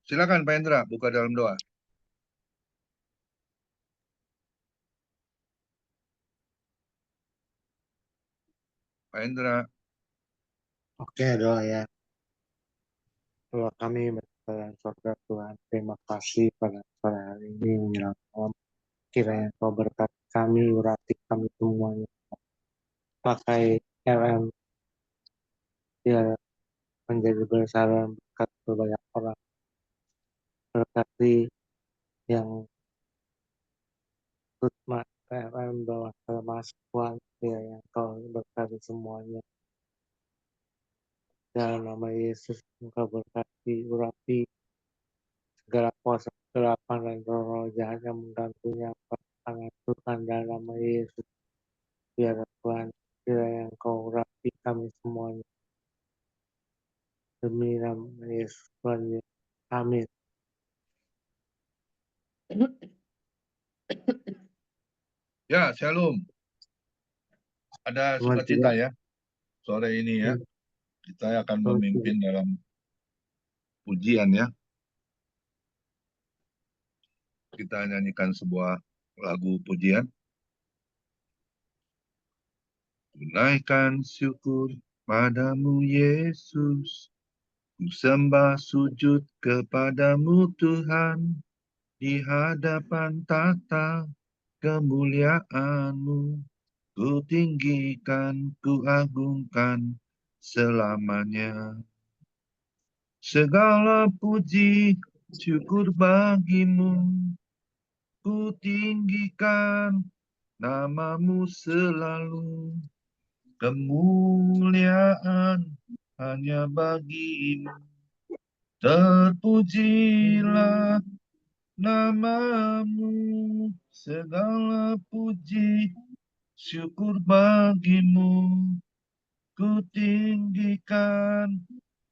Silakan Pak Hendra, buka dalam doa. Pak Hendra. Oke, doa ya. Doa kami berkenan surga Tuhan. Terima kasih pada sore hari ini menjelang malam. Kiranya Kau berkati kami, urati kami semuanya. Pakai LM biar menjadi besaran berkat banyak orang. Berkati yang Tutma LM bawah kemasukan. Kiranya Kau berkati semuanya. Dalam nama Yesus, Engkau berkati, urati segala kuasa kegelapan dan roh jahat yang mengganggunya. Tangan Tuhan dalam nama Yesus. Biar Tuhan, kiranya Engkau urati kami semuanya. Demi nama Yesus Tuhan Yesus. Amin. Ya, Shalom. Ada sukacita ya sore ini ya. Kita akan memimpin dalam pujian ya. Kita nyanyikan sebuah lagu pujian. Tunaikan syukur padamu Yesus. Ku sembah sujud kepadamu Tuhan. Di hadapan tata kemuliaan-Mu. Ku tinggikan, ku agungkan selamanya. Segala puji syukur bagimu, ku tinggikan namamu selalu. Kemuliaan hanya bagimu, terpujilah namamu. Segala puji syukur bagimu, ku tinggikan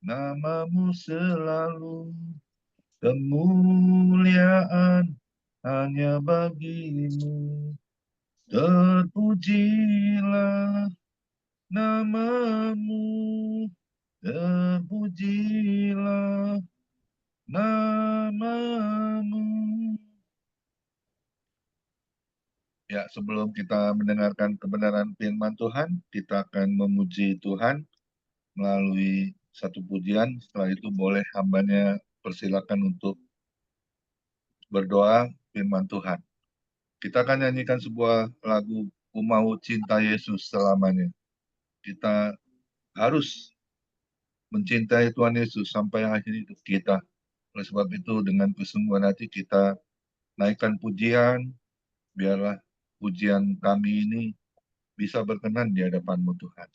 namamu selalu. Kemuliaan hanya bagimu. Terpujilah namamu. Terpujilah namamu. Ya, sebelum kita mendengarkan kebenaran firman Tuhan, kita akan memuji Tuhan melalui satu pujian. Setelah itu boleh hambanya persilakan untuk berdoa firman Tuhan. Kita akan nyanyikan sebuah lagu, Ku Mau Cinta Yesus Selamanya. Kita harus mencintai Tuhan Yesus sampai akhir hidup kita. Oleh sebab itu dengan kesungguhan hati kita naikkan pujian, biarlah pujian kami ini bisa berkenan di hadapan-Mu Tuhan.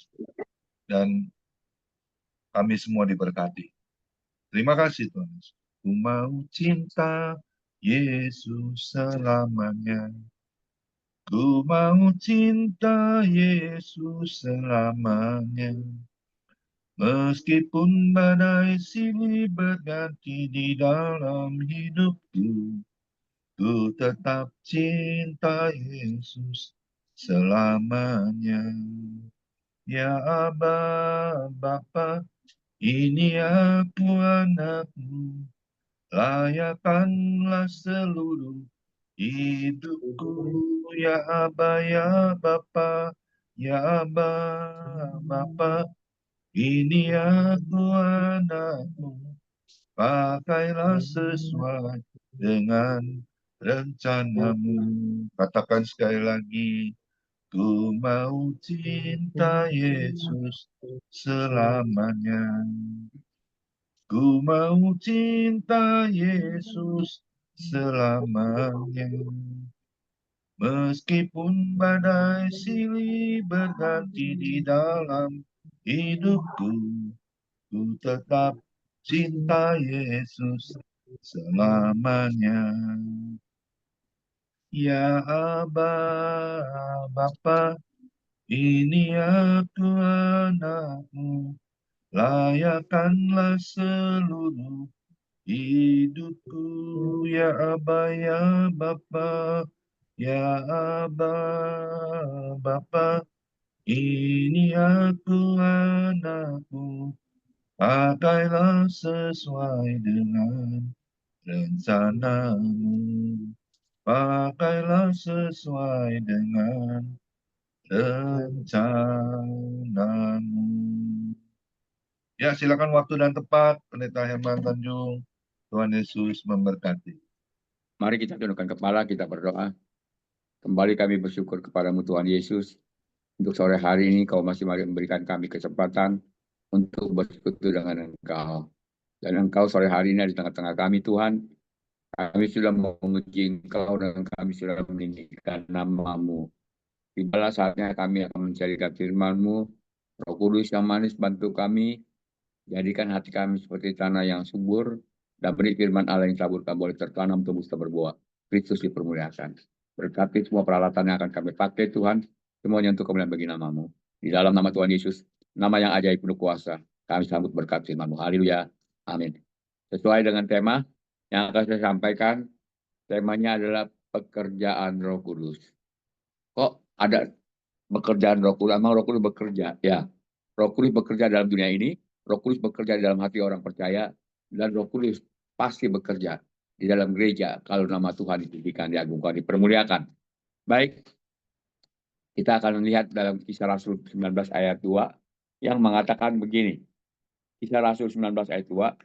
Dan kami semua diberkati. Terima kasih Tuhan Yesus. Ku mau cinta Yesus selamanya. Ku mau cinta Yesus selamanya. Meskipun badai silih berganti di dalam hidupku, ku tetap cinta Yesus selamanya. Ya Aba, Bapa, ini aku anakmu, layakkanlah seluruh hidupku. Ya Aba, ya Bapa, ya Aba, Bapa, ini aku anakmu, pakailah sesuai dengan rencanamu. Katakan sekali lagi, ku mau cinta Yesus selamanya. Ku mau cinta Yesus selamanya. Meskipun badai silih berganti di dalam hidupku, ku tetap cinta Yesus selamanya. Ya Aba, Bapa, ini aku anakmu, layakkanlah seluruh hidupku. Ya Aba, ya Bapa, ya Aba, Bapa, ini aku anakmu, pakailah sesuai dengan rencanamu. Pakailah sesuai dengan rencanamu. Ya, silakan waktu dan tempat, Pendeta Herman Tanjung. Tuhan Yesus memberkati. Mari kita tundukkan kepala, kita berdoa. Kembali kami bersyukur kepadamu Tuhan Yesus. Untuk sore hari ini kau masih memberikan kami kesempatan untuk bersekutu dengan Engkau. Dan Engkau sore hari ini di tengah-tengah kami Tuhan. Kami sudah memuji Engkau dan kami sudah meninggikan nama-Mu. Tibalah saatnya kami akan mencarikan firman-Mu. Roh Kudus yang manis bantu kami. Jadikan hati kami seperti tanah yang subur. Dan beri firman Allah yang taburkan boleh tertanam, tumbuh, serta berbuah. Kristus dipermuliakan. Berkati semua peralatan yang akan kami pakai Tuhan. Semuanya untuk kemuliaan bagi nama-Mu. Di dalam nama Tuhan Yesus. Nama yang ajaib penuh kuasa. Kami sambut berkat firman-Mu. Haleluya. Amin. Sesuai dengan tema yang akan saya sampaikan. Temanya adalah pekerjaan Roh Kudus. Kok ada pekerjaan Roh Kudus? Emang Roh Kudus bekerja? Ya. Roh Kudus bekerja dalam dunia ini. Roh Kudus bekerja di dalam hati orang percaya. Dan Roh Kudus pasti bekerja di dalam gereja kalau nama Tuhan ditinggikan, diagungkan, dipermuliakan. Baik, kita akan melihat dalam Kisah Rasul 19 ayat 2 yang mengatakan begini. Kisah Rasul 19 ayat 2,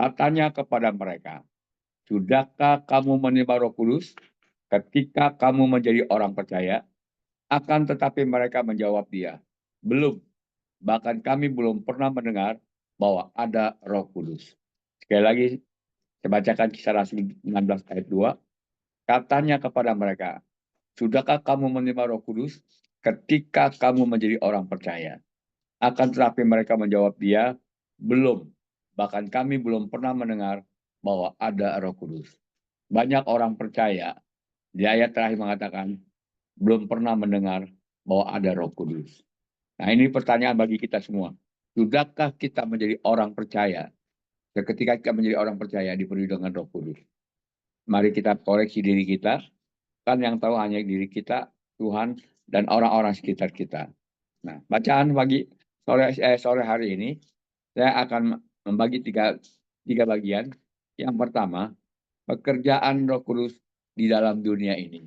katanya kepada mereka, sudahkah kamu menerima Roh Kudus ketika kamu menjadi orang percaya? Akan tetapi mereka menjawab dia, belum. Bahkan kami belum pernah mendengar bahwa ada Roh Kudus. Sekali lagi, saya bacakan Kisah Rasul 19 ayat 2. Katanya kepada mereka, sudahkah kamu menerima Roh Kudus ketika kamu menjadi orang percaya? Akan tetapi mereka menjawab dia, belum. Bahkan kami belum pernah mendengar bahwa ada Roh Kudus. Banyak orang percaya, di ayat terakhir mengatakan, belum pernah mendengar bahwa ada Roh Kudus. Nah, ini pertanyaan bagi kita semua. Sudahkah kita menjadi orang percaya? Ketika kita menjadi orang percaya dipenuhi dengan Roh Kudus. Mari kita koreksi diri kita. Kan yang tahu hanya diri kita, Tuhan, dan orang-orang sekitar kita. Nah, bacaan pagi sore hari ini, saya akan membagi tiga bagian. Yang pertama, pekerjaan Roh Kudus di dalam dunia ini.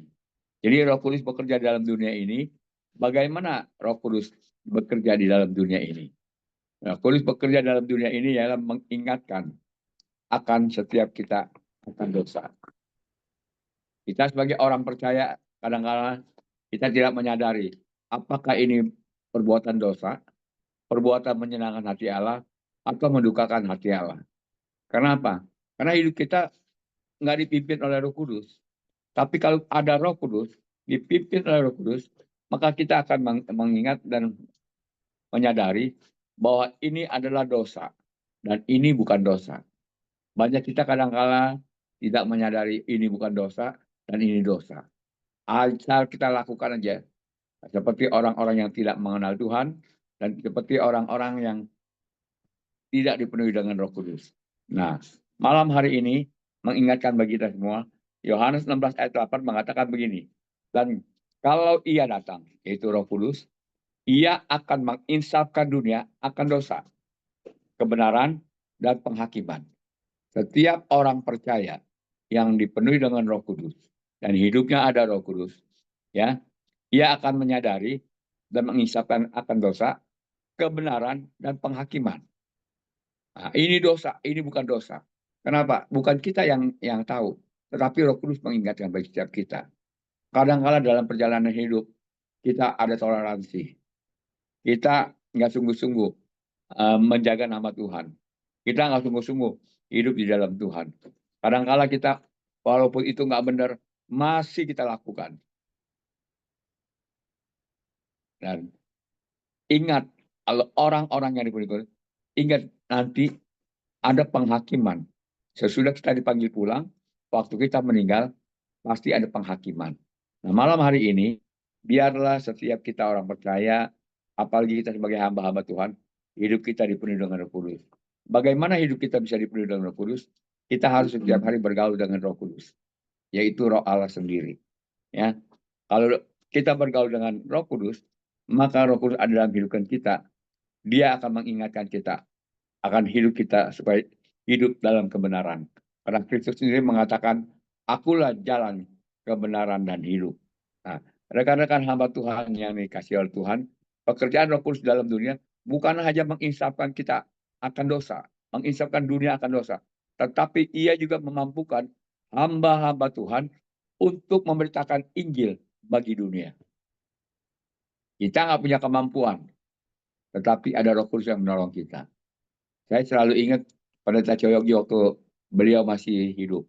Jadi Roh Kudus bekerja dalam dunia ini. Bagaimana Roh Kudus bekerja di dalam dunia ini? Roh Kudus bekerja dalam dunia ini ialah mengingatkan akan setiap kita akan dosa. Kita sebagai orang percaya kadang-kadang kita tidak menyadari apakah ini perbuatan dosa, perbuatan menyenangkan hati Allah, atau mendukakan hati Allah. Kenapa? Karena hidup kita nggak dipimpin oleh Roh Kudus. Tapi kalau ada Roh Kudus, dipimpin oleh Roh Kudus, maka kita akan mengingat dan menyadari bahwa ini adalah dosa dan ini bukan dosa. Banyak kita kadang-kala tidak menyadari ini bukan dosa dan ini dosa. Asal kita lakukan aja. Seperti orang-orang yang tidak mengenal Tuhan dan seperti orang-orang yang tidak dipenuhi dengan Roh Kudus. Nah, malam hari ini mengingatkan bagi kita semua, Yohanes 16 ayat 8 mengatakan begini, dan kalau ia datang, yaitu Roh Kudus, ia akan menginsafkan dunia akan dosa, kebenaran, dan penghakiman. Setiap orang percaya yang dipenuhi dengan Roh Kudus dan hidupnya ada Roh Kudus, ya, ia akan menyadari dan menginsafkan akan dosa, kebenaran, dan penghakiman. Nah, ini dosa, ini bukan dosa. Kenapa? Bukan kita yang tahu, tetapi Roh Kudus mengingatkan bagi setiap kita. Kadang-kala dalam perjalanan hidup kita ada toleransi. Kita nggak sungguh-sungguh menjaga nama Tuhan. Kita nggak sungguh-sungguh hidup di dalam Tuhan. Kadang-kala kita, walaupun itu nggak benar, masih kita lakukan. Dan ingat, kalau orang-orang yang dipenuhi, ingat nanti ada penghakiman. Sesudah kita dipanggil pulang, waktu kita meninggal, pasti ada penghakiman. Nah, malam hari ini, biarlah setiap kita orang percaya, apalagi kita sebagai hamba-hamba Tuhan, hidup kita dipenuhi dengan Roh Kudus. Bagaimana hidup kita bisa dipenuhi dengan Roh Kudus? Kita harus setiap hari bergaul dengan Roh Kudus, yaitu Roh Allah sendiri. Ya, kalau kita bergaul dengan Roh Kudus, maka Roh Kudus ada dalam kehidupan kita. Dia akan mengingatkan kita akan hidup kita supaya hidup dalam kebenaran. Karena Kristus sendiri mengatakan, akulah jalan, kebenaran, dan hidup. Nah, rekan-rekan hamba Tuhan yang dikasih oleh Tuhan, pekerjaan Roh Kudus dalam dunia bukan hanya menginsafkan kita akan dosa, menginsafkan dunia akan dosa, tetapi ia juga memampukan hamba-hamba Tuhan untuk memberitakan Injil bagi dunia. Kita nggak punya kemampuan, tetapi ada Roh Kudus yang menolong kita. Saya selalu ingat Pendeta Coyogi waktu beliau masih hidup.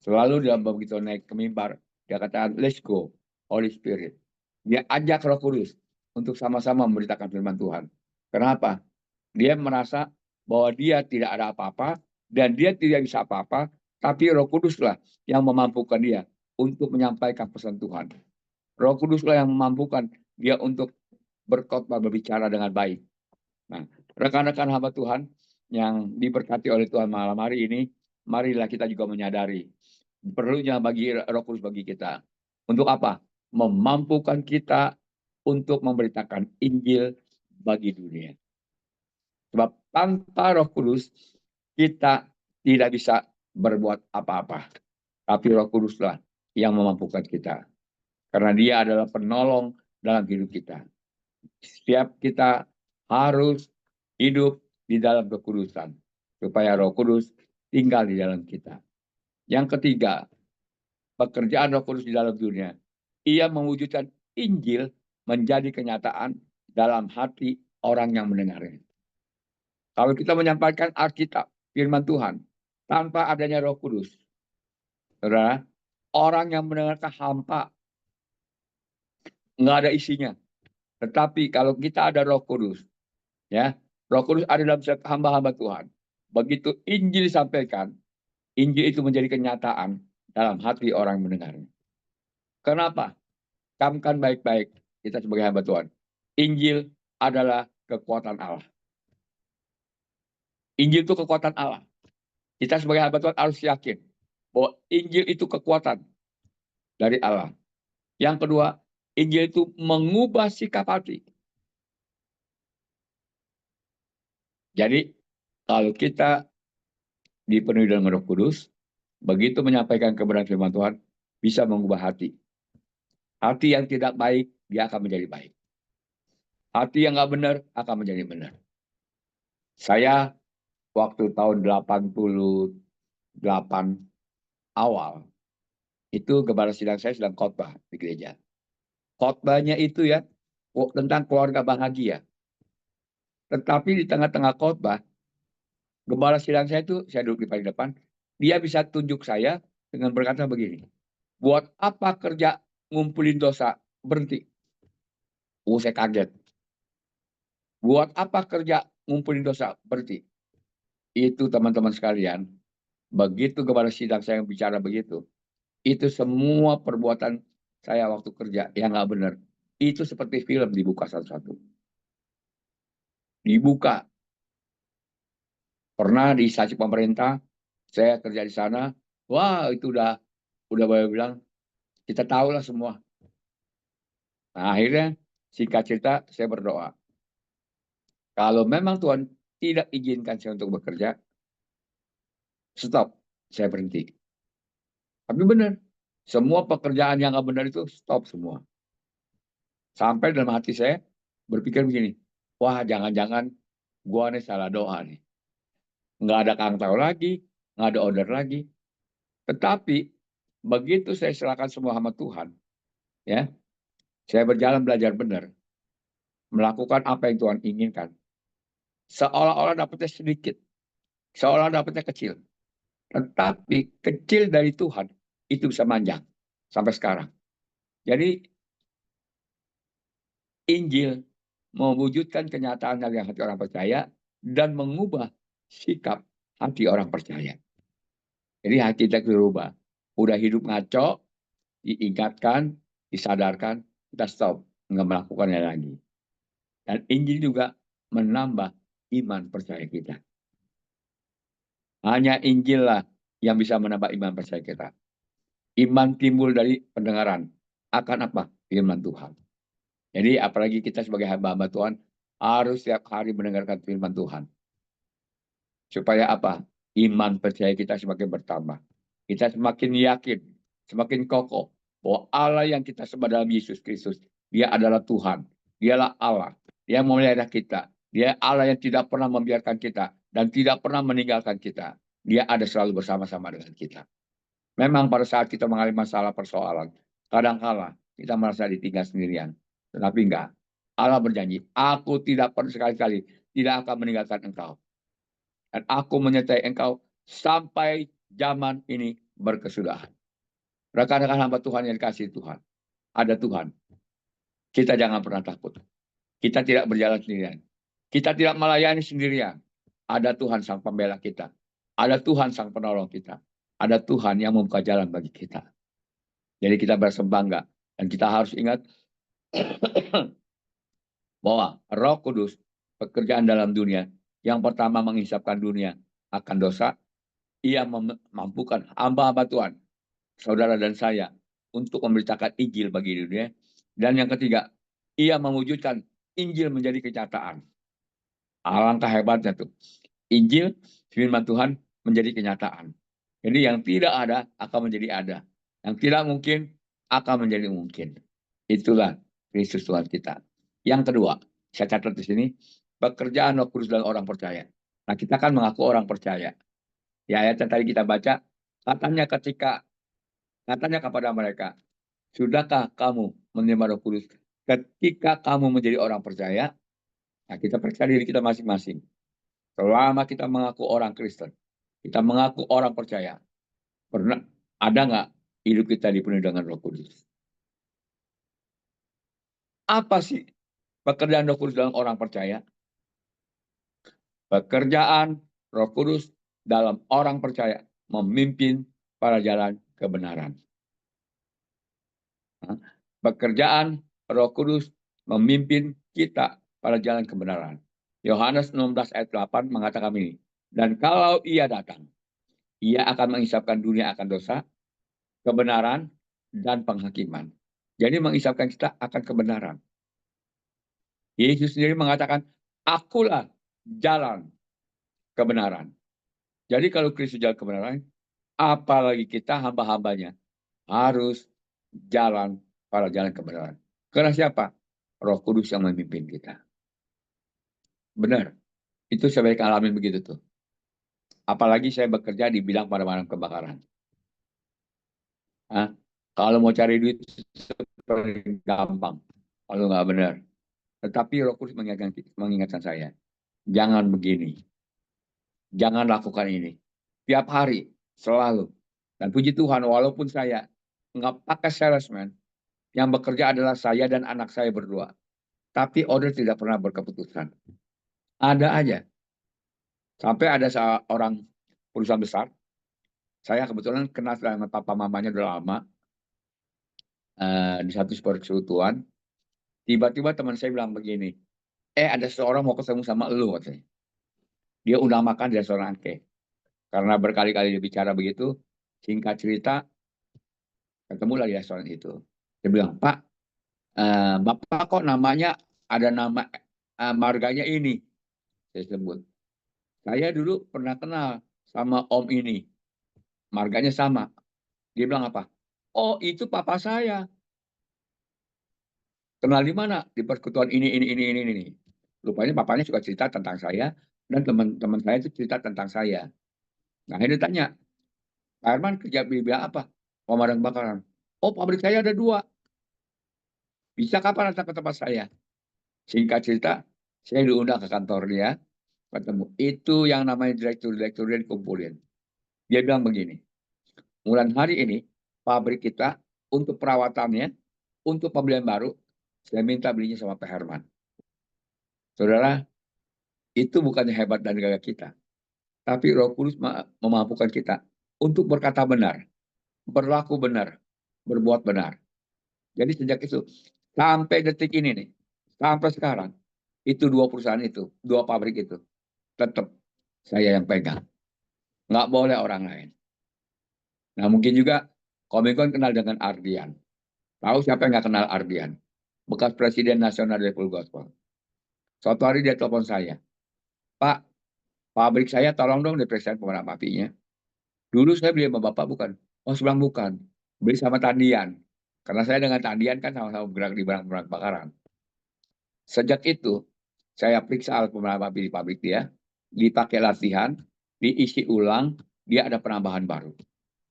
Selalu dalam begitu naik ke mimbar, dia katakan, let's go, Holy Spirit. Dia ajak Roh Kudus untuk sama-sama memberitakan firman Tuhan. Kenapa? Dia merasa bahwa dia tidak ada apa-apa, dan dia tidak bisa apa-apa, tapi Roh Kuduslah yang memampukan dia untuk menyampaikan pesan Tuhan. Roh Kuduslah yang memampukan dia untuk berkhotbah, berbicara dengan baik. Nah, rekan-rekan hamba Tuhan yang diberkati oleh Tuhan malam hari ini, marilah kita juga menyadari perlunya bagi Roh Kudus bagi kita. Untuk apa? Memampukan kita untuk memberitakan Injil bagi dunia. Sebab tanpa Roh Kudus kita tidak bisa berbuat apa-apa. Tapi Roh Kuduslah yang memampukan kita. Karena dia adalah penolong dalam hidup kita. Setiap kita harus hidup di dalam kekudusan. Supaya Roh Kudus tinggal di dalam kita. Yang ketiga, pekerjaan Roh Kudus di dalam dunia. Ia mewujudkan Injil menjadi kenyataan dalam hati orang yang mendengarnya. Kalau kita menyampaikan Alkitab, firman Tuhan, tanpa adanya Roh Kudus, saudara, orang yang mendengarkan hampa, nggak ada isinya. Tetapi kalau kita ada Roh Kudus, ya, Roh Kudus ada dalam setiap hamba-hamba Tuhan. Begitu Injil disampaikan, Injil itu menjadi kenyataan dalam hati orang yang mendengarnya. Kenapa? Camkan baik-baik kita sebagai hamba Tuhan. Injil adalah kekuatan Allah. Injil itu kekuatan Allah. Kita sebagai hamba Tuhan harus yakin bahwa Injil itu kekuatan dari Allah. Yang kedua, Injil itu mengubah sikap hati. Jadi, kalau kita dipenuhi dengan Roh Kudus, begitu menyampaikan kebenaran firman Tuhan, bisa mengubah hati. Hati yang tidak baik, dia akan menjadi baik. Hati yang nggak benar, akan menjadi benar. Saya, waktu tahun 88 awal, itu gembala sidang saya sedang khotbah di gereja. Khotbahnya itu ya, tentang keluarga bahagia. Tetapi di tengah-tengah khotbah, gembala sidang saya itu, saya duduk di paling depan, dia bisa tunjuk saya dengan berkata begini, buat apa kerja ngumpulin dosa, berhenti. Saya kaget. Buat apa kerja ngumpulin dosa, berhenti. Itu teman-teman sekalian, begitu gembala sidang saya bicara begitu, itu semua perbuatan saya waktu kerja yang nggak benar, itu seperti film dibuka satu-satu. Dibuka. Pernah di instansi pemerintah, saya kerja di sana, wah itu udah banyak bilang, kita tahu lah semua. Nah, akhirnya singkat cerita saya berdoa. Kalau memang Tuhan tidak izinkan saya untuk bekerja, stop, saya berhenti. Tapi benar, semua pekerjaan yang nggak benar itu stop semua. Sampai dalam hati saya berpikir begini, wah jangan-jangan gua nih salah doa nih. Nggak ada kang tahu lagi, nggak ada order lagi. Tetapi begitu saya serahkan semua sama Tuhan, ya, saya berjalan belajar benar, melakukan apa yang Tuhan inginkan. Seolah-olah dapatnya sedikit, seolah dapatnya kecil. Tetapi kecil dari Tuhan itu bisa manjang sampai sekarang. Jadi Injil mewujudkan kenyataan dalam hati orang percaya dan mengubah sikap hati orang percaya. Jadi hati kita berubah. Udah hidup ngaco, diingatkan, disadarkan, kita stop, nggak melakukannya lagi. Dan Injil juga menambah iman percaya kita. Hanya Injil lah yang bisa menambah iman percaya kita. Iman timbul dari pendengaran. Akan apa? Firman Tuhan. Jadi apalagi kita sebagai hamba-hamba Tuhan harus setiap hari mendengarkan firman Tuhan. Supaya apa? iman percaya kita semakin bertambah. Kita semakin yakin, semakin kokoh bahwa Allah yang kita sembah dalam Yesus Kristus, Dia adalah Tuhan, Dialah Allah, Dia memelihara kita, Dia Allah yang tidak pernah membiarkan kita dan tidak pernah meninggalkan kita. Dia ada selalu bersama-sama dengan kita. Memang pada saat kita mengalami masalah persoalan, kadang-kala kita merasa ditinggal sendirian. Tetapi enggak. Allah berjanji, aku tidak pernah sekali-kali tidak akan meninggalkan engkau. Dan aku menyertai engkau sampai zaman ini berkesudahan. Rekan-rekan hamba Tuhan yang dikasihi Tuhan. Ada Tuhan. Kita jangan pernah takut. Kita tidak berjalan sendirian. Kita tidak melayani sendirian. Ada Tuhan sang pembela kita. Ada Tuhan sang penolong kita. Ada Tuhan yang membuka jalan bagi kita. Jadi kita berasa bangga. Dan kita harus ingat bahwa Roh Kudus pekerjaan dalam dunia. Yang pertama menghisapkan dunia akan dosa. Ia memampukan hamba-hamba Tuhan, saudara dan saya, untuk memberitakan Injil bagi dunia. Dan yang ketiga, ia mewujudkan Injil menjadi kenyataan. Alangkah hebatnya tuh. Injil, firman Tuhan menjadi kenyataan. Jadi yang tidak ada akan menjadi ada. Yang tidak mungkin akan menjadi mungkin. Itulah Kristus Tuhan kita. Yang kedua, saya catat di sini, pekerjaan Roh Kudus dalam orang percaya. Nah, kita kan mengaku orang percaya. Ya, ayat yang tadi kita baca, katanya kepada mereka, sudahkah kamu menerima Roh Kudus ketika kamu menjadi orang percaya? Nah, kita periksa diri kita masing-masing. Selama kita mengaku orang Kristen, kita mengaku orang percaya, pernah ada nggak hidup kita dipenuhi dengan Roh Kudus? Apa sih pekerjaan Roh Kudus dalam orang percaya? Pekerjaan Roh Kudus dalam orang percaya memimpin pada jalan kebenaran. Pekerjaan Roh Kudus memimpin kita pada jalan kebenaran. Yohanes 16 ayat 8 mengatakan ini. Dan kalau ia datang, ia akan menghisapkan dunia akan dosa, kebenaran, dan penghakiman. Jadi menghisapkan kita akan kebenaran. Yesus sendiri mengatakan, akulah jalan kebenaran. Jadi kalau Kristus jalan kebenaran, apalagi kita hamba-hambanya harus jalan pada jalan kebenaran. Karena siapa? Roh Kudus yang memimpin kita. Benar. Itu saya baik alamin begitu tuh. Apalagi saya bekerja di bidang pemadam kebakaran. Kalau mau cari duit gampang. Kalau nggak benar. Tetapi Roh Kudus mengingatkan saya. Jangan begini. Jangan lakukan ini. Tiap hari, selalu. Dan puji Tuhan, walaupun saya nggak pakai salesman, yang bekerja adalah saya dan anak saya berdua. Tapi order tidak pernah berkeputusan. Ada aja. Sampai ada seorang perusahaan besar. Saya kebetulan kenal dengan papa mamanya udah lama. Di satu persekutuan. Tiba-tiba teman saya bilang begini. Ada seorang mau ketemu sama lu katanya. Dia undang makan di restoran Angke. Karena berkali-kali dia bicara begitu. Singkat cerita. Ketemulah di restoran itu. Dia bilang, Pak. Bapak kok namanya ada nama marganya ini. Saya sebut. Saya dulu pernah kenal sama om ini. Marganya sama. Dia bilang apa? Oh, itu papa saya. Kenal di mana? Di persekutuan ini. Rupanya papanya suka cerita tentang saya. Dan teman-teman saya itu cerita tentang saya. Nah, ini tanya. Pak Herman kerja di bidang apa? Pemadam kebakaran. Oh, pabrik saya ada 2. Bisa kapan datang ke tempat saya? Singkat cerita, saya diundang ke kantor dia. Ketemu. Itu yang namanya direktur-direktur dia dikumpulin. Dia bilang begini. Mulai hari ini, pabrik kita untuk perawatannya, untuk pembelian baru, saya minta belinya sama Pak Herman. Saudara, itu bukannya hebat dan gagah kita. Tapi Roh Kudus memampukan kita untuk berkata benar, berlaku benar, berbuat benar. Jadi sejak itu, sampai detik ini nih, sampai sekarang, itu 2 perusahaan itu, 2 pabrik itu, tetap saya yang pegang. Nggak boleh orang lain. Nah mungkin juga Komikon kenal dengan Ardian. Tahu siapa yang nggak kenal Ardian? Bekas Presiden Nasional dari Full Gospel. Suatu hari dia telepon saya. Pak, Pabrik saya tolong dong diperiksa pemadam apinya. Dulu saya beli sama Bapak bukan. Oh, saya bilang bukan. Beli sama Tandian. Karena saya dengan Tandian kan sama-sama bergerak di barang-barang bakaran. Sejak itu, saya periksa alat pemadam api di pabrik dia, dipakai latihan, diisi ulang, dia ada penambahan baru.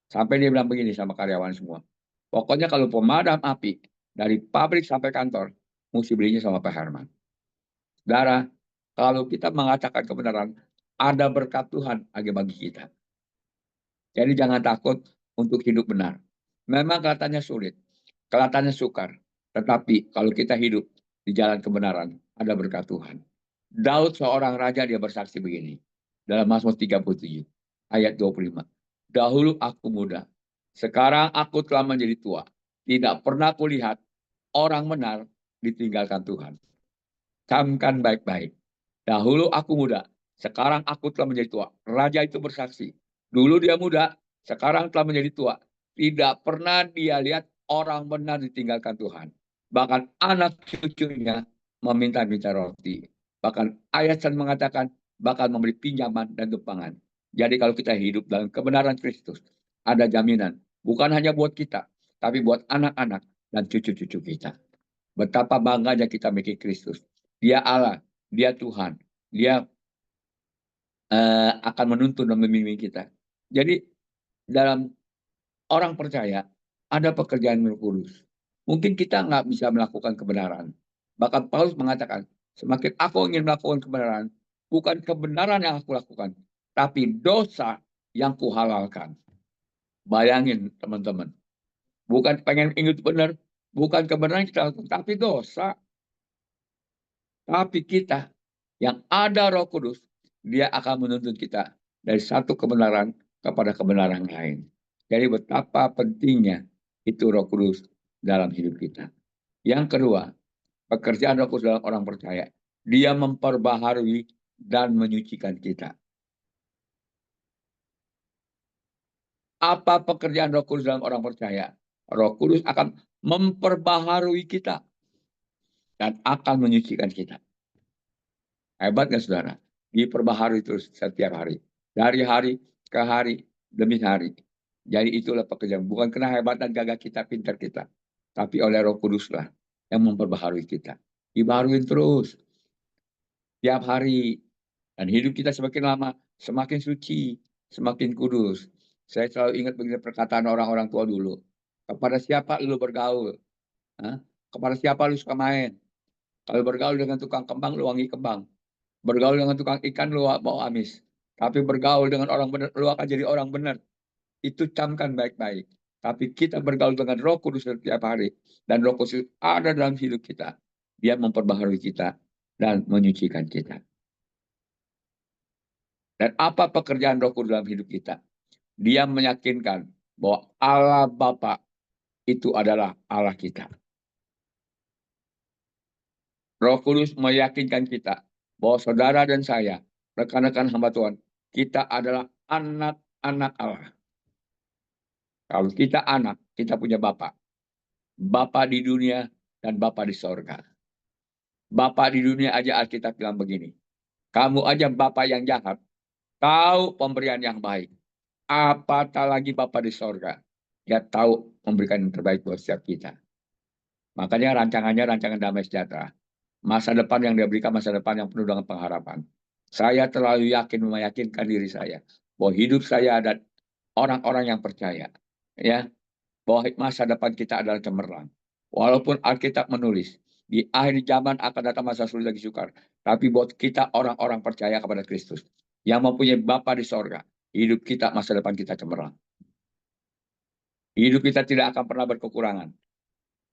Sampai dia bilang begini sama karyawan semua. Pokoknya kalau pemadam api dari pabrik sampai kantor, mesti belinya sama Pak Herman. Saudara, kalau kita mengatakan kebenaran, ada berkat Tuhan bagi kita. Jadi jangan takut untuk hidup benar. Memang kelihatannya sulit, kelihatannya sukar. Tetapi kalau kita hidup di jalan kebenaran, ada berkat Tuhan. Daud seorang raja, dia bersaksi begini. Dalam Mazmur 37, ayat 25. Dahulu aku muda, sekarang aku telah menjadi tua. Tidak pernah kulihat orang benar ditinggalkan Tuhan. Camkan baik-baik. Dahulu aku muda, sekarang aku telah menjadi tua. Raja itu bersaksi. Dulu dia muda, sekarang telah menjadi tua. Tidak pernah dia lihat orang benar ditinggalkan Tuhan. Bahkan anak cucunya meminta-minta roti. Bahkan ayat mengatakan bakal memberi pinjaman dan tumpangan. Jadi kalau kita hidup dalam kebenaran Kristus, ada jaminan. Bukan hanya buat kita, tapi buat anak-anak dan cucu-cucu kita. Betapa bangganya kita memiliki Kristus. Dia Allah, dia Tuhan, dia akan menuntun dan membimbing kita. Jadi dalam orang percaya ada pekerjaan Roh Kudus. Mungkin kita nggak bisa melakukan kebenaran. Bahkan Paulus mengatakan, semakin aku ingin melakukan kebenaran, bukan kebenaran yang aku lakukan, tapi dosa yang kuhalalkan. Bayangin teman-teman, bukan pengen ingat benar, bukan kebenaran kita lakukan, tapi dosa. Tapi kita yang ada Roh Kudus, dia akan menuntun kita dari satu kebenaran kepada kebenaran lain. Jadi betapa pentingnya itu Roh Kudus dalam hidup kita. Yang kedua, pekerjaan Roh Kudus dalam orang percaya, dia memperbaharui dan menyucikan kita. Apa pekerjaan Roh Kudus dalam orang percaya? Roh Kudus akan memperbaharui kita dan akan menyucikan kita. Hebat nggak saudara? Diperbaharui terus setiap hari. Dari hari ke hari demi hari. Jadi itulah pekerjaan. Bukan karena hebat dan gagah kita, pintar kita. Tapi oleh Roh Kudus lah yang memperbaharui kita. Dibaharui terus. Tiap hari. Dan hidup kita semakin lama, semakin suci, semakin kudus. Saya selalu ingat begini perkataan orang-orang tua dulu. Kepada siapa lu bergaul? Hah? Kepada siapa lu suka main? Kalau bergaul dengan tukang kembang, lu wangi kembang. Bergaul dengan tukang ikan, lu bau amis. Tapi bergaul dengan orang benar, lu akan jadi orang benar. Itu camkan baik-baik. Tapi kita bergaul dengan Roh Kudus setiap hari. Dan Roh Kudus ada dalam hidup kita. Dia memperbaharui kita dan menyucikan kita. Dan apa pekerjaan Roh Kudus dalam hidup kita? Dia meyakinkan bahwa Allah Bapa itu adalah Allah kita. Roh Kudus meyakinkan kita bahwa saudara dan saya, rekan-rekan hamba Tuhan, kita adalah anak-anak Allah. Kalau kita anak, kita punya Bapa. Bapa di dunia dan Bapa di sorga. Bapa di dunia aja Alkitab bilang begini. Kamu aja Bapa yang jahat, tahu pemberian yang baik. Apatah lagi Bapa di sorga. Dia tahu memberikan yang terbaik buat setiap kita. Makanya rancangannya rancangan damai sejahtera. Masa depan yang dia berikan, masa depan yang penuh dengan pengharapan. Saya terlalu yakin meyakinkan diri saya bahwa hidup saya dan orang-orang yang percaya, ya, bahwa masa depan kita adalah cemerlang. Walaupun Alkitab menulis di akhir zaman akan datang masa sulit lagi sukar, tapi buat kita orang-orang percaya kepada Kristus yang mempunyai Bapa di sorga, hidup kita, masa depan kita cemerlang. Hidup kita tidak akan pernah berkekurangan.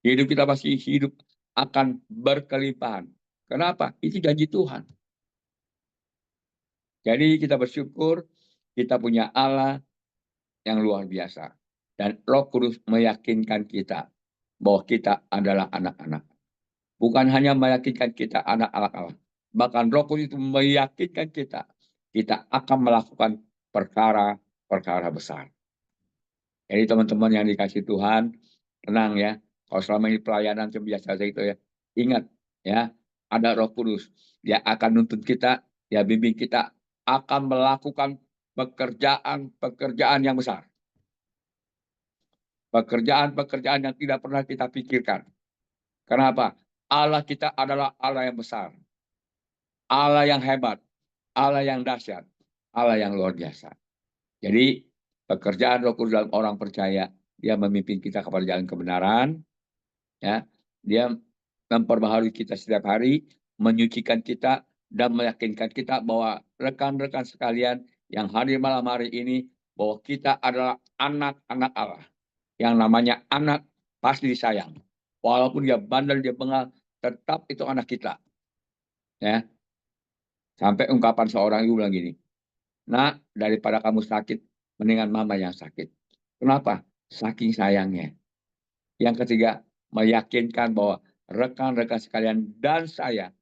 Hidup kita pasti hidup akan berkelimpahan. Kenapa? Itu janji Tuhan. Jadi kita bersyukur kita punya Allah yang luar biasa. Dan Roh Kudus meyakinkan kita bahwa kita adalah anak-anak. Bukan hanya meyakinkan kita anak-anak Allah. Bahkan Roh Kudus itu meyakinkan kita akan melakukan perkara-perkara besar. Jadi teman-teman yang dikasih Tuhan, tenang ya. Kalau selama ini pelayanan biasa saja itu ya, ingat ya, ada Roh Kudus. Dia akan nuntun kita, dia bimbing kita akan melakukan pekerjaan-pekerjaan yang besar. Pekerjaan-pekerjaan yang tidak pernah kita pikirkan. Kenapa? Allah kita adalah Allah yang besar. Allah yang hebat. Allah yang dahsyat. Allah yang luar biasa. Jadi pekerjaan Roh Kudus dalam orang percaya, dia memimpin kita kepada jalan kebenaran, ya. Dia memperbaharui kita setiap hari, menyucikan kita dan meyakinkan kita bahwa rekan-rekan sekalian yang hadir malam hari ini, bahwa kita adalah anak-anak Allah. Yang namanya anak pasti disayang. Walaupun dia bandel, dia bengal, tetap itu anak kita. Ya. Sampai ungkapan seorang ibu bilang gini, "Nak, daripada kamu sakit, mendingan mama yang sakit." Kenapa? Saking sayangnya. Yang ketiga, meyakinkan bahwa rekan-rekan sekalian dan saya,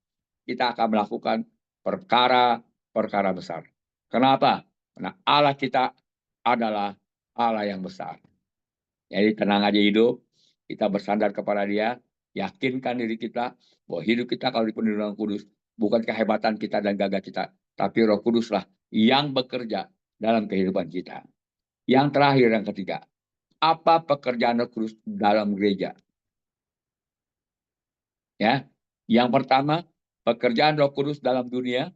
kita akan melakukan perkara-perkara besar. Kenapa? Karena Allah kita adalah Allah yang besar. Jadi tenang aja hidup, kita bersandar kepada Dia, yakinkan diri kita bahwa hidup kita kalau dipenuhi Roh Kudus, bukan kehebatan kita dan gagah kita, tapi Roh Kuduslah yang bekerja dalam kehidupan kita. Yang terakhir, yang ketiga, apa pekerjaan Roh Kudus dalam gereja? Ya, yang pertama, pekerjaan Roh Kudus dalam dunia,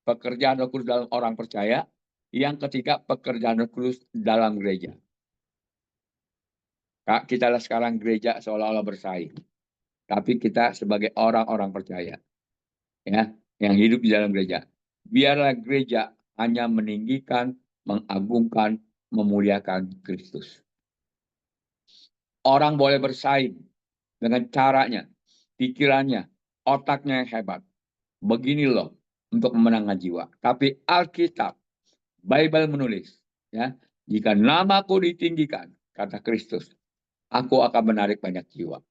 pekerjaan Roh Kudus dalam orang percaya. Yang ketiga, pekerjaan Roh Kudus dalam gereja. Kak, kita sekarang gereja seolah-olah bersaing, tapi kita sebagai orang-orang percaya, ya, yang hidup di dalam gereja, biarlah gereja hanya meninggikan, mengagungkan, memuliakan Kristus. Orang boleh bersaing dengan caranya, pikirannya, otaknya yang hebat. Begini loh untuk memenangkan jiwa. Tapi Alkitab, Bible menulis, ya, jika namaku ditinggikan, kata Kristus, aku akan menarik banyak jiwa.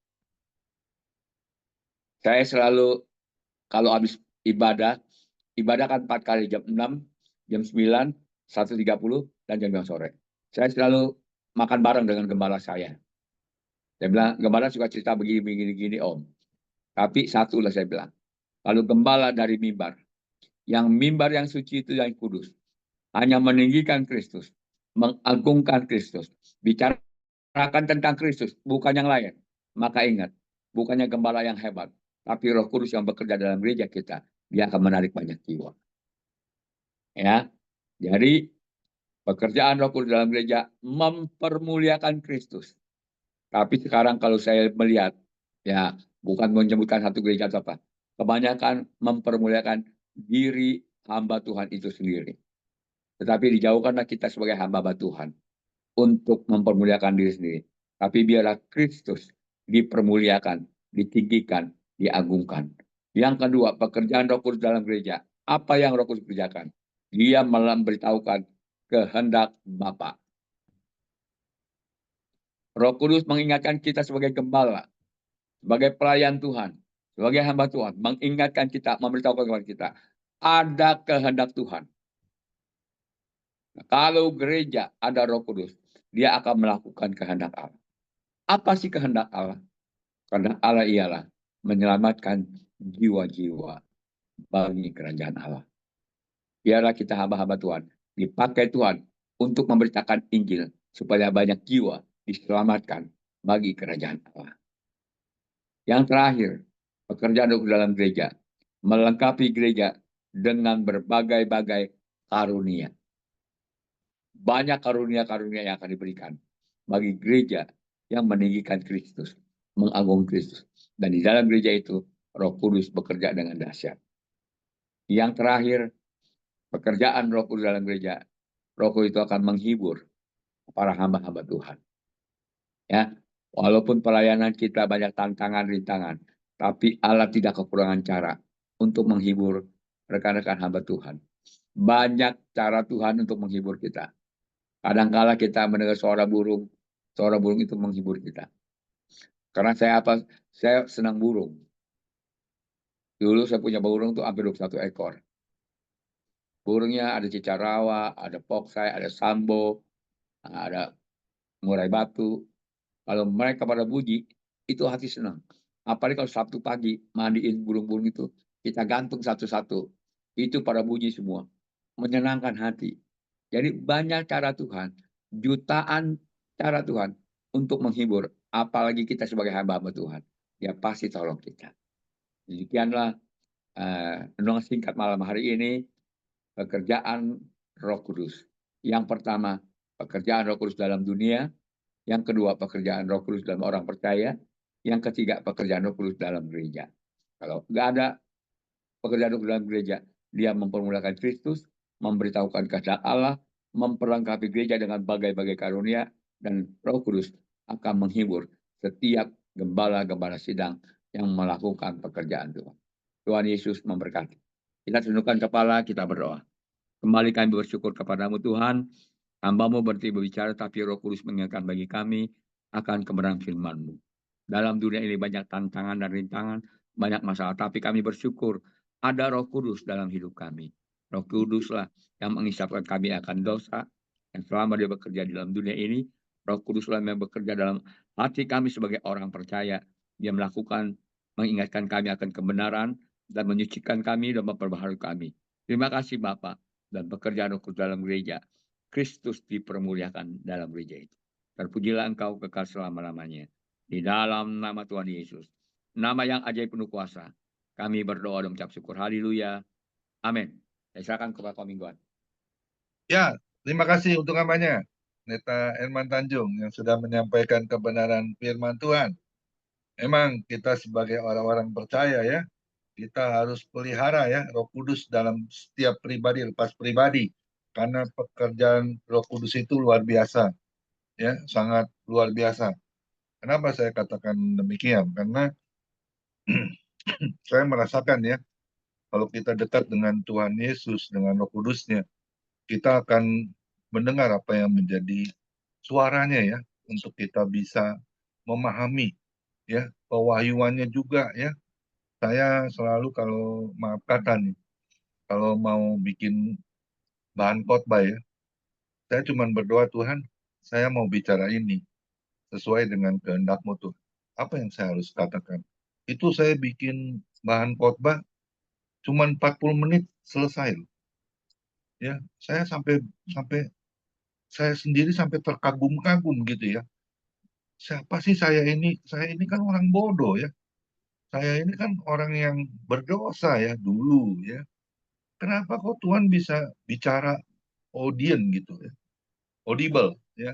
Saya selalu, kalau habis ibadah kan 4 kali, jam 6, jam 9, 1.30, dan jam 5 sore. Saya selalu makan bareng dengan gembala saya. Saya bilang, gembala suka cerita begini, Om. Tapi satu lah saya bilang, kalau gembala dari mimbar, yang mimbar yang suci itu yang kudus, hanya meninggikan Kristus, mengagungkan Kristus, bicarakan tentang Kristus, bukan yang lain. Maka ingat, bukannya gembala yang hebat, tapi Roh Kudus yang bekerja dalam gereja kita, dia akan menarik banyak jiwa. Ya, jadi pekerjaan Roh Kudus dalam gereja mempermuliakan Kristus. Tapi sekarang kalau saya melihat, ya, bukan menyebutkan satu gereja atau apa, kebanyakan mempermuliakan diri hamba Tuhan itu sendiri. Tetapi dijauhkanlah kita sebagai hamba Tuhan untuk mempermuliakan diri sendiri. Tapi biarlah Kristus dipermuliakan, ditinggikan, diagungkan. Yang kedua, pekerjaan Roh Kudus dalam gereja. Apa yang Roh Kudus kerjakan? Dia memberitahukan kehendak Bapa. Roh Kudus mengingatkan kita sebagai gembala, sebagai pelayan Tuhan, sebagai hamba Tuhan, mengingatkan kita, memberitahukan kepada kita, ada kehendak Tuhan. Nah, kalau gereja ada Roh Kudus, dia akan melakukan kehendak Allah. Apa sih kehendak Allah? Kehendak Allah ialah menyelamatkan jiwa-jiwa bagi kerajaan Allah. Biarlah kita hamba-hamba Tuhan, dipakai Tuhan untuk memberitakan Injil, supaya banyak jiwa diselamatkan bagi kerajaan Allah. Yang terakhir, pekerjaan dalam gereja, melengkapi gereja dengan berbagai-bagai karunia. Banyak karunia-karunia yang akan diberikan bagi gereja yang meninggikan Kristus, mengagung Kristus. Dan di dalam gereja itu, Roh Kudus bekerja dengan dahsyat. Yang terakhir, pekerjaan Roh Kudus dalam gereja, Roh Kudus itu akan menghibur para hamba-hamba Tuhan. Ya, walaupun pelayanan kita banyak tantangan, rintangan, tapi Allah tidak kekurangan cara untuk menghibur rekan-rekan hamba Tuhan. Banyak cara Tuhan untuk menghibur kita. Kadang-kala kita mendengar suara burung itu menghibur kita. Karena saya senang burung. Dulu saya punya burung tuh hampir 21 ekor. Burungnya ada cicarawa, ada poksai, ada sambo, ada murai batu. Kalau mereka pada bunyi, itu hati senang. Apalagi kalau Sabtu pagi mandiin burung-burung itu, kita gantung satu-satu. Itu pada bunyi semua. menyenangkan hati. Jadi banyak cara Tuhan, jutaan cara Tuhan untuk menghibur. Apalagi kita sebagai hamba-hamba Tuhan. Dia pasti tolong kita. Demikianlah renungan singkat malam hari ini, pekerjaan Roh Kudus. Yang pertama, pekerjaan Roh Kudus dalam dunia. Yang kedua, pekerjaan Roh Kudus dalam orang percaya. Yang ketiga, pekerjaan Roh Kudus dalam gereja. Kalau nggak ada pekerjaan Roh Kudus dalam gereja, dia mempermulakan Kristus, memberitahukan kehendak Allah, memperlengkapi gereja dengan bagai-bagai karunia, dan Roh Kudus akan menghibur setiap gembala-gembala sidang yang melakukan pekerjaan Tuhan. Tuhan Yesus memberkati. Kita tundukkan kepala, kita berdoa. Kembali kami bersyukur kepadamu Tuhan, hamba-Mu berhenti berbicara, tapi Roh Kudus mengingatkan bagi kami akan kebenaran firman-Mu. Dalam dunia ini banyak tantangan dan rintangan, banyak masalah, tapi kami bersyukur ada Roh Kudus dalam hidup kami. Roh Kuduslah yang mengisapkan kami akan dosa, dan selama dia bekerja di dalam dunia ini, Roh Kuduslah yang bekerja dalam hati kami sebagai orang percaya. Dia melakukan, mengingatkan kami akan kebenaran, dan menyucikan kami dan memperbaharui kami. Terima kasih Bapa, dan pekerjaan Roh Kudus dalam gereja. Kristus dipermuliakan dalam gereja itu. Terpujilah Engkau kekal selama-lamanya. Di dalam nama Tuhan Yesus, nama yang ajaib penuh kuasa, kami berdoa dan mengucap syukur. Haleluya. Amin. Saya serahkan kepada Pak Mingguan. Ya, terima kasih untuk namanya, Neta Herman Tanjung yang sudah menyampaikan kebenaran firman Tuhan. Memang kita sebagai orang-orang percaya ya, kita harus pelihara ya Roh Kudus dalam setiap pribadi, lepas pribadi. Karena pekerjaan Roh Kudus itu luar biasa, ya, sangat luar biasa. Kenapa saya katakan demikian? Karena saya merasakan ya, kalau kita dekat dengan Tuhan Yesus, dengan Roh Kudusnya, kita akan mendengar apa yang menjadi suaranya ya, untuk kita bisa memahami ya, pewahyuannya juga ya. Saya selalu kalau maaf kata nih, kalau mau bikin bahan khotbah ya, saya cuma berdoa, Tuhan, saya mau bicara ini sesuai dengan kehendak-Mu Tuhan. Apa yang saya harus katakan? Itu saya bikin bahan khotbah cuma 40 menit selesai loh. Ya, saya sampai sampai saya sendiri sampai terkagum-kagum gitu ya. Siapa sih saya ini? Saya ini kan orang bodoh ya. Saya ini kan orang yang berdosa ya dulu ya. Kenapa kok Tuhan bisa bicara audien gitu ya? Audible ya.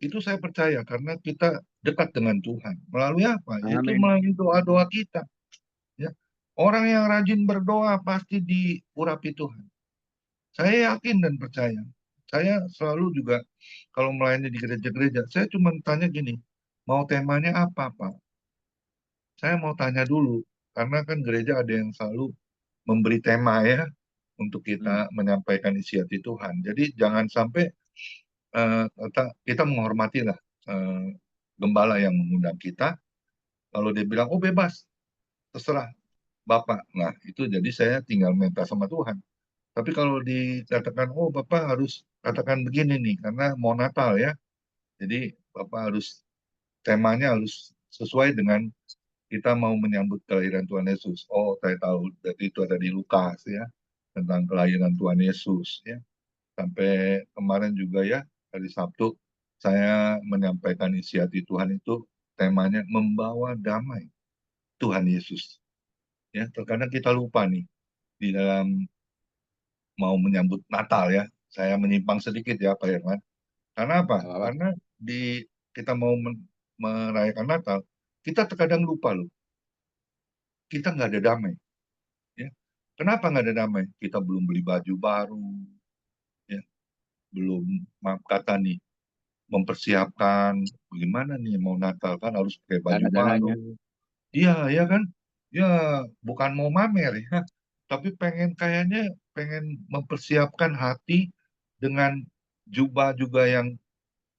Itu saya percaya karena kita dekat dengan Tuhan. Melalui apa? Yaitu Amin. melalui doa-doa kita. Ya. Orang yang rajin berdoa pasti diurapi Tuhan. Saya yakin dan percaya. Saya selalu juga kalau melayani di gereja-gereja, saya cuma tanya gini, mau temanya apa, Pak? Saya mau tanya dulu, karena kan gereja ada yang selalu memberi tema ya, untuk kita menyampaikan isi hati Tuhan. Jadi jangan sampai kita menghormati lah gembala yang mengundang kita. Kalau dia bilang, oh bebas, terserah Bapak. Nah itu jadi saya tinggal minta sama Tuhan. Tapi kalau dikatakan, oh Bapak harus katakan begini nih, karena mau Natal ya. Jadi Bapak harus, temanya harus sesuai dengan kita mau menyambut kelahiran Tuhan Yesus. Oh saya tahu, jadi itu ada di Lukas ya, tentang kelahiran Tuhan Yesus ya. Sampai kemarin juga ya, hari Sabtu, saya menyampaikan isi hati Tuhan itu, temanya membawa damai Tuhan Yesus. Ya, terkadang kita lupa nih, di dalam mau menyambut Natal ya, saya menyimpang sedikit ya Pak Herman. Karena apa? Apa-apa. Karena kita mau merayakan Natal, kita terkadang lupa loh, kita nggak ada damai. Ya. Kenapa nggak ada damai? Kita belum beli baju baru, ya. Belum, maaf kata nih, mempersiapkan bagaimana nih mau Natal kan harus pakai baju baru. Dana-dananya. Iya, ya kan? Ya, bukan mau mamer ya, tapi kayaknya pengen mempersiapkan hati dengan jubah juga yang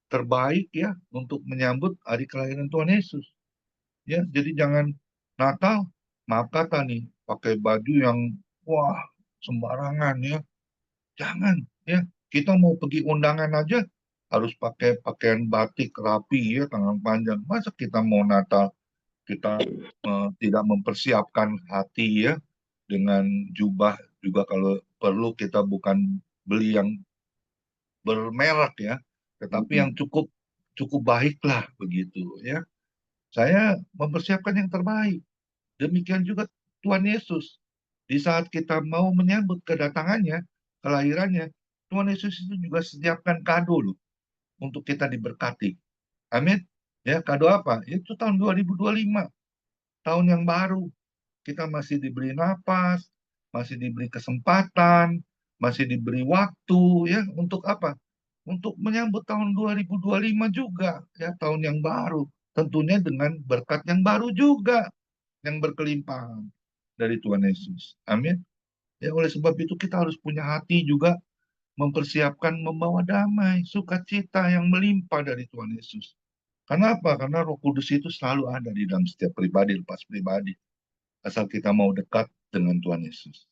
terbaik ya untuk menyambut hari kelahiran Tuhan Yesus. Ya, jadi jangan Natal, maaf kata nih, pakai baju yang wah sembarangan ya. Jangan ya. Kita mau pergi undangan aja harus pakai pakaian batik rapi ya, tangan panjang. Masa kita mau Natal kita tidak mempersiapkan hati ya dengan jubah juga kalau perlu kita bukan beli yang bermerek ya, tetapi yang cukup baiklah begitu ya. Saya mempersiapkan yang terbaik. Demikian juga Tuhan Yesus. Di saat kita mau menyambut kedatangannya, kelahirannya, Tuhan Yesus itu juga sediakan kado loh untuk kita diberkati. Amin. Ya, kado apa? Itu tahun 2025, tahun yang baru. Kita masih diberi napas, masih diberi kesempatan, masih diberi waktu ya untuk apa? Untuk menyambut tahun 2025 juga ya, tahun yang baru. Tentunya dengan berkat yang baru juga, yang berkelimpahan dari Tuhan Yesus. Amin. Ya, oleh sebab itu kita harus punya hati juga mempersiapkan membawa damai, sukacita yang melimpah dari Tuhan Yesus. Karena apa? Karena Roh Kudus itu selalu ada di dalam setiap pribadi, lepas pribadi. Asal kita mau dekat dengan Tuhan Yesus.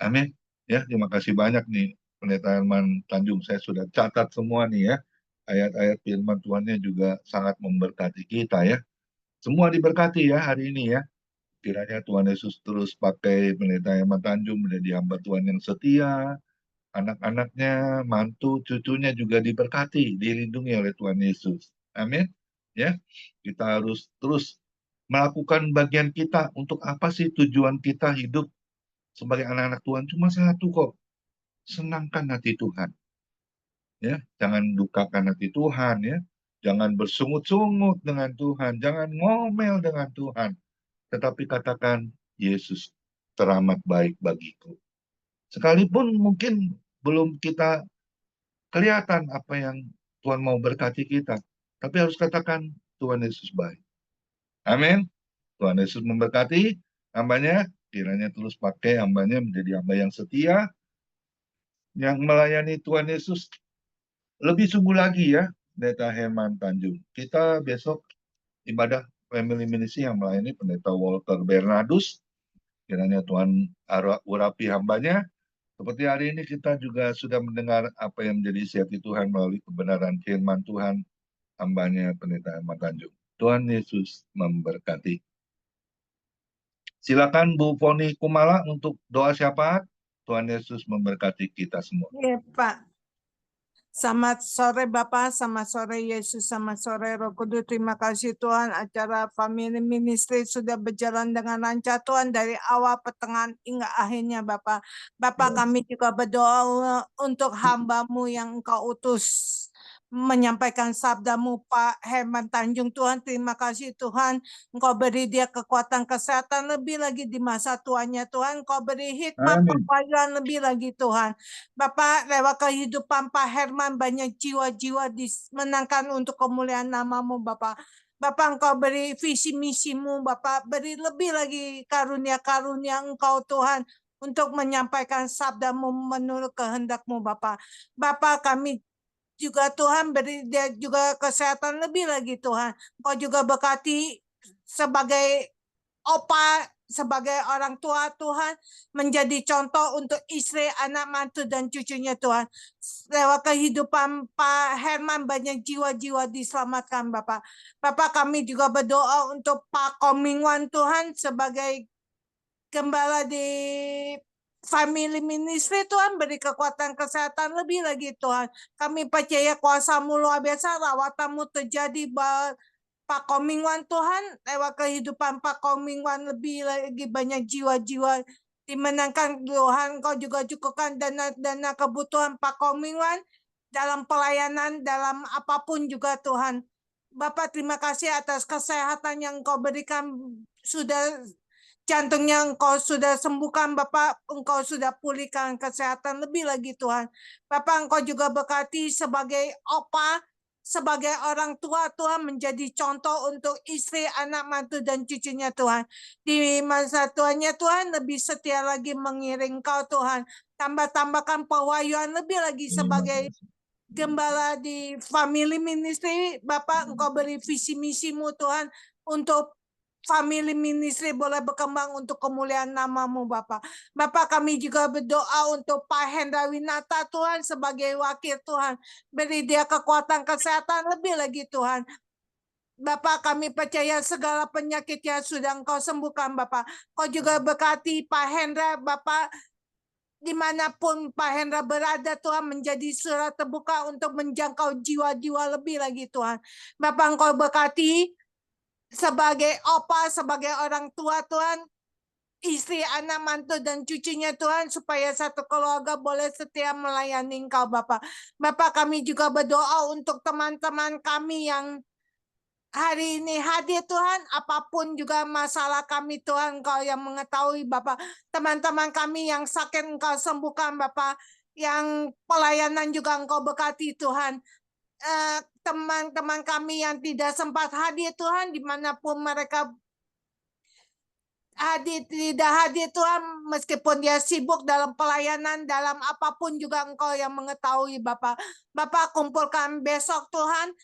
Amin. Ya, terima kasih banyak nih Pendeta Herman Tanjung. Saya sudah catat semua nih ya. Ayat-ayat firman Tuhannya juga sangat memberkati kita ya. Semua diberkati ya hari ini ya. Kiranya Tuhan Yesus terus pakai Pendeta Herman Tanjung menjadi hamba Tuhan yang setia. Anak-anaknya, mantu, cucunya juga diberkati, dilindungi oleh Tuhan Yesus. Amin. Ya, kita harus terus melakukan bagian kita. Untuk apa sih tujuan kita hidup sebagai anak-anak Tuhan? Cuma satu kok, senangkan hati Tuhan. Ya, jangan dukakan hati Tuhan ya. Jangan bersungut-sungut dengan Tuhan, jangan ngomel dengan Tuhan. Tetapi katakan, Yesus teramat baik bagiku. Sekalipun mungkin belum kita kelihatan apa yang Tuhan mau berkati kita, tapi harus katakan Tuhan Yesus baik. Amin. Tuhan Yesus memberkati hambanya, kiranya terus pakai hambanya menjadi hamba yang setia, yang melayani Tuhan Yesus lebih sungguh lagi ya, Pendeta Herman Tanjung. Kita besok ibadah Family Ministry yang melayani Pendeta Walter Bernardus, kiranya Tuhan urapi hambanya. Seperti hari ini kita juga sudah mendengar apa yang menjadi isi hati Tuhan melalui kebenaran firman Tuhan, hambanya Pendeta Herman Tanjung. Tuhan Yesus memberkati. Silakan Bu Poni Kumala untuk doa syafaat. Tuhan Yesus memberkati kita semua. Iya, Pak. Selamat sore Bapak, selamat sore Yesus, selamat sore Roh Kudus. Terima kasih Tuhan, acara Family Ministry sudah berjalan dengan lancar Tuhan dari awal, pertengahan hingga akhirnya Bapak. Bapak, kami juga berdoa untuk hamba-Mu yang Engkau utus menyampaikan sabda-Mu, Pak Herman Tanjung. Tuhan, terima kasih Tuhan, Engkau beri dia kekuatan kesehatan lebih lagi di masa tuanya Tuhan. Engkau beri hikmat pewahyuan lebih lagi Tuhan. Bapak, lewat kehidupan Pak Herman banyak jiwa-jiwa dimenangkan untuk kemuliaan nama-Mu Bapak. Bapak, Engkau beri visi misi-Mu Bapak, beri lebih lagi karunia-karunia Engkau Tuhan untuk menyampaikan sabda-Mu menurut kehendak-Mu Bapak. Bapak, kami juga Tuhan beri dia juga kesehatan lebih lagi Tuhan. Engkau juga berkati sebagai opa, sebagai orang tua Tuhan, menjadi contoh untuk istri, anak, mantu, dan cucunya Tuhan. Lewat kehidupan Pak Herman banyak jiwa-jiwa diselamatkan Bapak. Bapak, kami juga berdoa untuk Pak Komingwan Tuhan sebagai gembala di Family Ministry Tuhan, beri kekuatan kesehatan lebih lagi Tuhan. Kami percaya kuasa-Mu luar biasa, rawatan-Mu terjadi Pak Komingwan Tuhan, lewat kehidupan Pak Komingwan lebih lagi banyak jiwa-jiwa dimenangkan Tuhan. Kau juga cukupkan dana kebutuhan Pak Komingwan dalam pelayanan, dalam apapun juga Tuhan. Bapak, terima kasih atas kesehatan yang Kau berikan. Sudah jantungnya Engkau sudah sembuhkan Bapak, Engkau sudah pulihkan kesehatan lebih lagi Tuhan. Bapak, Engkau juga berkati sebagai opa, sebagai orang tua Tuhan, menjadi contoh untuk istri, anak, mantu, dan cucunya Tuhan. Di masa tuanya Tuhan lebih setia lagi mengiring Kau Tuhan. Tambah-tambahkan pewahyuan lebih lagi sebagai gembala di Family Ministry. Bapak, Engkau beri visi misi-Mu Tuhan untuk Family Ministry boleh berkembang untuk kemuliaan nama-Mu Bapak. Bapak, kami juga berdoa untuk Pak Hendra Winata Tuhan sebagai wakil Tuhan. Beri dia kekuatan kesehatan lebih lagi Tuhan. Bapak, kami percaya segala penyakit yang sudah Engkau sembuhkan Bapak. Kau juga berkati Pak Hendra Bapak dimanapun Pak Hendra berada Tuhan, menjadi surat terbuka untuk menjangkau jiwa-jiwa lebih lagi Tuhan. Bapak Engkau berkati sebagai opa, sebagai orang tua Tuhan, istri, anak, mantu, dan cucunya Tuhan, supaya satu keluarga boleh setia melayani Engkau Bapak. Bapak, kami juga berdoa untuk teman-teman kami yang hari ini hadir Tuhan, apapun juga masalah kami Tuhan, Engkau yang mengetahui Bapak. Teman-teman kami yang sakit Engkau sembuhkan Bapak, yang pelayanan juga Engkau berkati Tuhan. Teman-teman kami yang tidak sempat hadir Tuhan, dimanapun mereka tidak hadir Tuhan, meskipun dia sibuk dalam pelayanan, dalam apapun juga Engkau yang mengetahui Bapak. Bapak, kumpulkan besok Tuhan,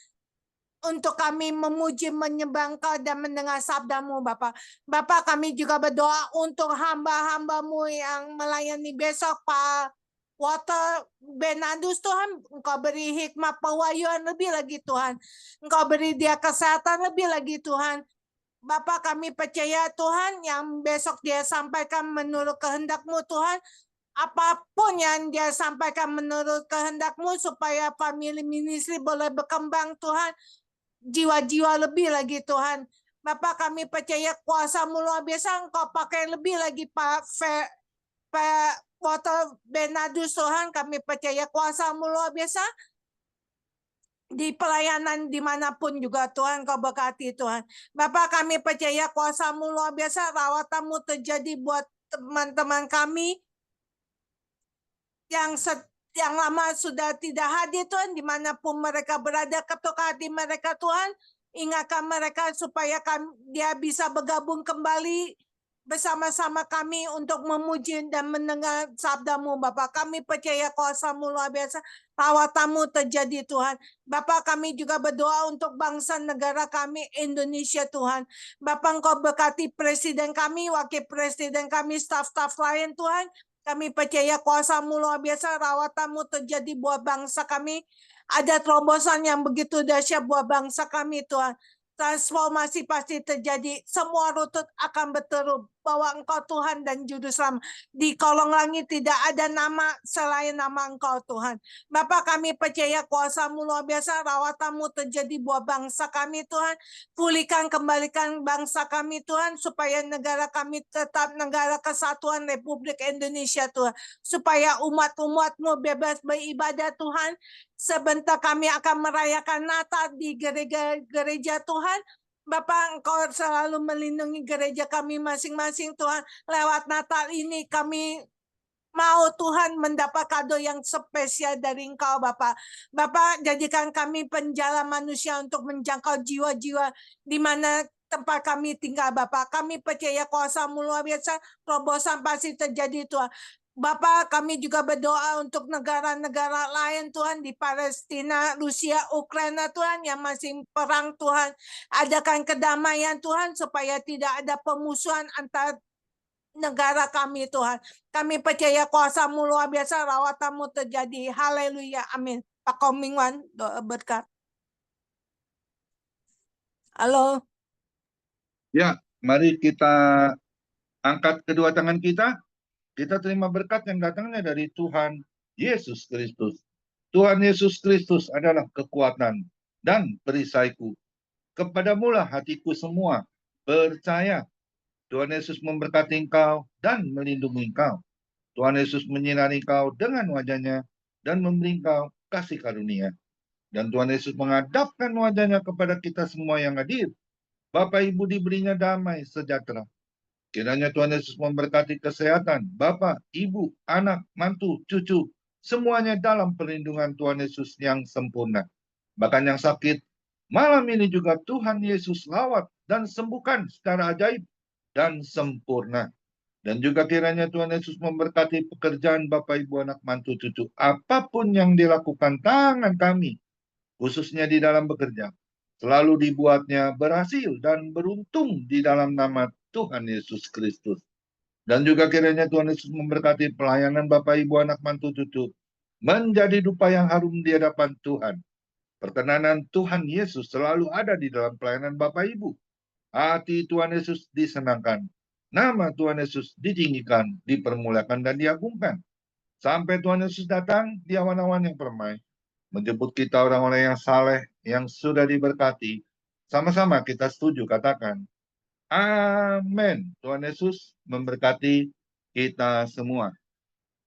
untuk kami memuji, menyembah Engkau dan mendengar sabda-Mu Bapak. Bapak, kami juga berdoa untuk hamba-hamba-Mu yang melayani besok, Pak Walter Benadus Tuhan. Engkau beri hikmat pewahyuan lebih lagi Tuhan. Engkau beri dia kesehatan lebih lagi Tuhan. Bapak, kami percaya Tuhan, yang besok dia sampaikan menurut kehendak-Mu Tuhan. Apapun yang dia sampaikan menurut kehendak-Mu, supaya family ministry boleh berkembang Tuhan. Jiwa-jiwa lebih lagi Tuhan. Bapak, kami percaya kuasa-Mu luar biasa, Engkau pakai lebih lagi Pak Walter Benadus Tuhan. Kami percaya kuasa-Mu luar biasa di pelayanan dimanapun juga Tuhan, Kau berkati Tuhan. Bapak, kami percaya kuasa-Mu luar biasa, rawatan-Mu terjadi buat teman-teman kami yang lama sudah tidak hadir Tuhan, dimanapun mereka berada, ketuk hati mereka Tuhan, ingatkan mereka supaya dia bisa bergabung kembali bersama-sama kami untuk memuji dan mendengar sabda-Mu Bapak. Kami percaya kuasa-Mu luar biasa, rawatan-Mu terjadi Tuhan. Bapak, kami juga berdoa untuk bangsa negara kami Indonesia Tuhan. Bapak, Engkau berkati presiden kami, wakil presiden kami, staf-staf lain Tuhan. Kami percaya kuasa-Mu luar biasa, rawatan-Mu terjadi buat bangsa kami. Ada terobosan yang begitu dahsyat buat bangsa kami Tuhan. Transformasi pasti terjadi. Semua lutut akan berteru bahwa Engkau Tuhan dan Juru Selamat. Di kolong langit tidak ada nama selain nama Engkau Tuhan. Bapak, kami percaya kuasa-Mu luar biasa, rawatan-Mu terjadi buat bangsa kami Tuhan. Pulihkan, kembalikan bangsa kami Tuhan, supaya negara kami tetap negara kesatuan Republik Indonesia Tuhan. Supaya umat-umat-Mu bebas beribadah Tuhan. Sebentar kami akan merayakan Natal di gereja Tuhan. Bapak, Engkau selalu melindungi gereja kami masing-masing Tuhan. Lewat Natal ini kami mau Tuhan mendapat kado yang spesial dari Engkau Bapak. Bapak, jadikan kami penjala manusia untuk menjangkau jiwa-jiwa di mana tempat kami tinggal Bapak. Kami percaya kuasa-Mu luar biasa, terobosan pasti terjadi Tuhan. Bapak, kami juga berdoa untuk negara-negara lain Tuhan, di Palestina, Rusia, Ukraina Tuhan, yang masih perang Tuhan. Adakan kedamaian Tuhan, supaya tidak ada pemusuhan antar negara kami Tuhan. Kami percaya kuasa-Mu luar biasa, rawatan-Mu terjadi. Haleluya, amin. Pak Komingwan, doa berkat. Halo. Ya, mari kita angkat kedua tangan kita. Kita terima berkat yang datangnya dari Tuhan Yesus Kristus. Tuhan Yesus Kristus adalah kekuatan dan perisaiku. Kepadamulah hatiku semua percaya. Tuhan Yesus memberkati engkau dan melindungi engkau. Tuhan Yesus menyinari engkau dengan wajahnya dan memberi engkau kasih karunia. Dan Tuhan Yesus menghadapkan wajahnya kepada kita semua yang hadir. Bapak Ibu diberinya damai sejahtera. Kiranya Tuhan Yesus memberkati kesehatan Bapak, Ibu, anak, mantu, cucu, semuanya dalam perlindungan Tuhan Yesus yang sempurna. Bahkan yang sakit, malam ini juga Tuhan Yesus lawat dan sembuhkan secara ajaib dan sempurna. Dan juga kiranya Tuhan Yesus memberkati pekerjaan Bapak, Ibu, anak, mantu, cucu. Apapun yang dilakukan tangan kami, khususnya di dalam bekerja, selalu dibuatnya berhasil dan beruntung di dalam nama Tuhan Yesus Kristus. Dan juga kiranya Tuhan Yesus memberkati pelayanan Bapak, Ibu, anak, mantu, cucu, menjadi dupa yang harum di hadapan Tuhan. Perkenanan Tuhan Yesus selalu ada di dalam pelayanan Bapak, Ibu. Hati Tuhan Yesus disenangkan. Nama Tuhan Yesus ditinggikan, dipermuliakan, dan diagungkan. Sampai Tuhan Yesus datang di awan-awan yang permai, menjemput kita orang-orang yang saleh, yang sudah diberkati. Sama-sama kita setuju, katakan, amin. Tuhan Yesus memberkati kita semua.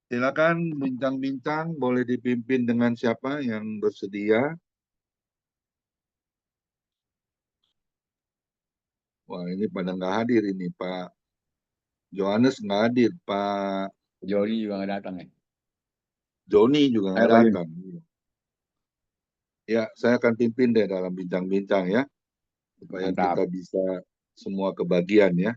Silakan bincang-bincang, boleh dipimpin dengan siapa yang bersedia. Wah, ini pada nggak hadir ini, Pak Johannes nggak hadir, Pak Joni juga nggak datang ya. Joni juga nggak Ayo, Pak Joni. datang. Ya, saya akan pimpin deh dalam bincang-bincang ya, supaya Mantap. kita bisa semua kebagian ya.